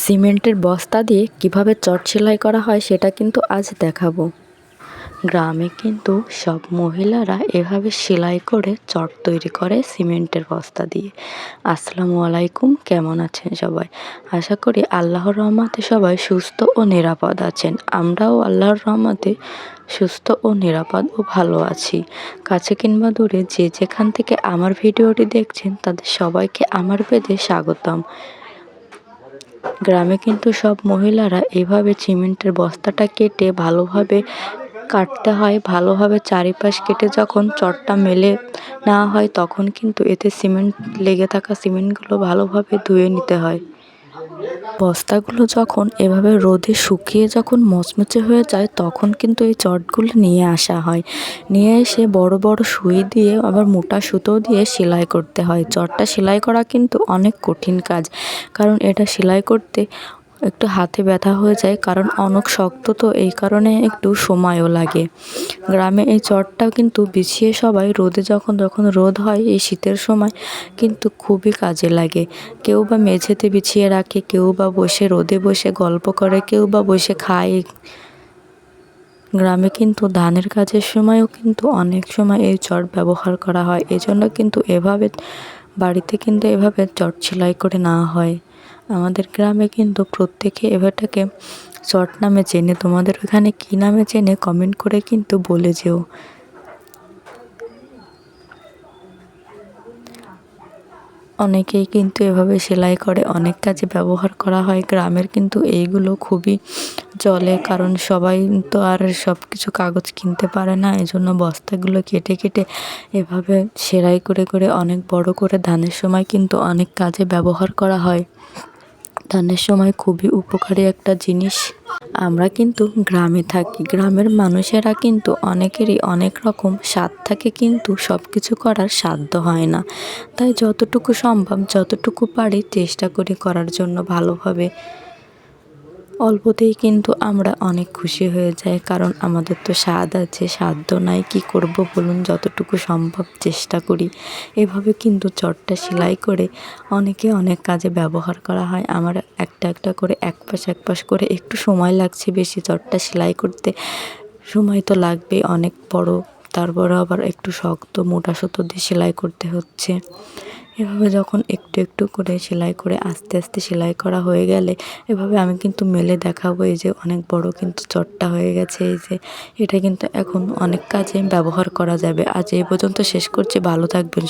সিমেন্টের বস্তা দিয়ে কিভাবে চট সেলাই করা হয় সেটা কিন্তু আজ দেখাবো। গ্রামে কিন্তু সব মহিলারা এভাবে সেলাই করে চট তৈরি করে সিমেন্টের বস্তা দিয়ে। আসসালামু আলাইকুম, কেমন আছেন সবাই? আশা করি আল্লাহর রহমতে সবাই সুস্থ ও নিরাপদ আছেন। আমরাও আল্লাহর রহমতে সুস্থ ও নিরাপদ ও ভালো আছি। কাছে কিংবা দূরে যে যেখান থেকে আমার ভিডিওটি দেখছেন তাদের সবাইকে আমার পেজে স্বাগতম। গ্রামে কিন্তু সব মহিলারা এভাবে সিমেন্টের বস্তাটা কেটে ভালোভাবে কাটতে হয়, ভালোভাবে চারিপাশ কেটে যখন চটটা মেলে নেওয়া হয় তখন কিন্তু এতে সিমেন্ট লেগে থাকা সিমেন্টগুলো ভালোভাবে ধুয়ে নিতে হয়। বস্তাগুলো যখন এভাবে রোদে শুকিয়ে যখন মচমচে হয়ে যায় তখন কিন্তু এই চটগুলো নিয়ে আসা হয়। নিয়ে এসে বড় বড় সুই দিয়ে আবার মোটা সুতো দিয়ে সেলাই করতে হয়। চটটা সেলাই করা কিন্তু অনেক কঠিন কাজ, কারণ এটা সেলাই করতে একটু হাতে ব্যথা হয়ে যায়, কারণ অনেক শক্ত, তো এই কারণে একটু সময়ও লাগে। গ্রামে এই চটটা কিন্তু বিছিয়ে সবাই রোদে যখন রোদ হয় এই শীতের সময় কিন্তু খুবই কাজে লাগে। কেউ বা মেঝেতে বিছিয়ে রাখে, কেউ বা বসে রোদে বসে গল্প করে, কেউ বা বসে খায়। গ্রামে কিন্তু ধানের কাজের সময়ও কিন্তু অনেক সময় এই চট ব্যবহার করা হয়। এজন্য কিন্তু এভাবে বাড়িতে কিন্তু এভাবে চট সেলাই করে নেওয়া হয়। আমাদের গ্রামে কিন্তু প্রত্যেকে এভাবেটাকে চট নামে চেনে। তোমাদের ওখানে কী নামে চেনে কমেন্ট করে কিন্তু বলে যেও। অনেকেই কিন্তু এভাবে সেলাই করে অনেক কাজে ব্যবহার করা হয়। গ্রামের কিন্তু এইগুলো খুবই চলে, কারণ সবাই তো আর সব কিছু কাগজ কিনতে পারে না। এজন্য বস্তাগুলো কেটে কেটে এভাবে সেলাই করে করে অনেক বড় করে ধানের সময় কিন্তু অনেক কাজে ব্যবহার করা হয়। ধানের সময় খুবই উপকারী একটা জিনিস। আমরা কিন্তু গ্রামে থাকি, গ্রামের মানুষেরা কিন্তু অনেকেরই অনেক রকম স্বাদ থাকে, কিন্তু সব কিছু করার সাধ্য হয় না। তাই যতটুকু সম্ভব যতটুকু পারি চেষ্টা করি করার জন্য ভালোভাবে। অল্পতেই কিন্তু আমরা অনেক খুশি হয়ে যাই, কারণ আমাদের তো স্বাদ আছে, সাধ্য নাই, কি করব বলুন? যতটুকু সম্ভব চেষ্টা করি। এভাবে কিন্তু চটটা সেলাই করে অনেকে অনেক কাজে ব্যবহার করা হয়। আমার একটা একটা করে এক পাশ করে একটু সময় লাগছে বেশি চটটা সেলাই করতে। সময় তো লাগবে অনেক বড়, তারপরে আবার একটু শক্ত মোটা সুতো দিয়ে সেলাই করতে হচ্ছে। এভাবে যখন একটু একটু করে সেলাই করে আস্তে আস্তে সেলাই করা হয়ে গেলে এভাবে আমি কিন্তু মেলে দেখাবো। এই যে অনেক বড় কিন্তু চটটা হয়ে গেছে। এই যে এটা কিন্তু এখন অনেক কাজে ব্যবহার করা যাবে। আজ এই পর্যন্ত শেষ করছি, ভালো থাকবেন।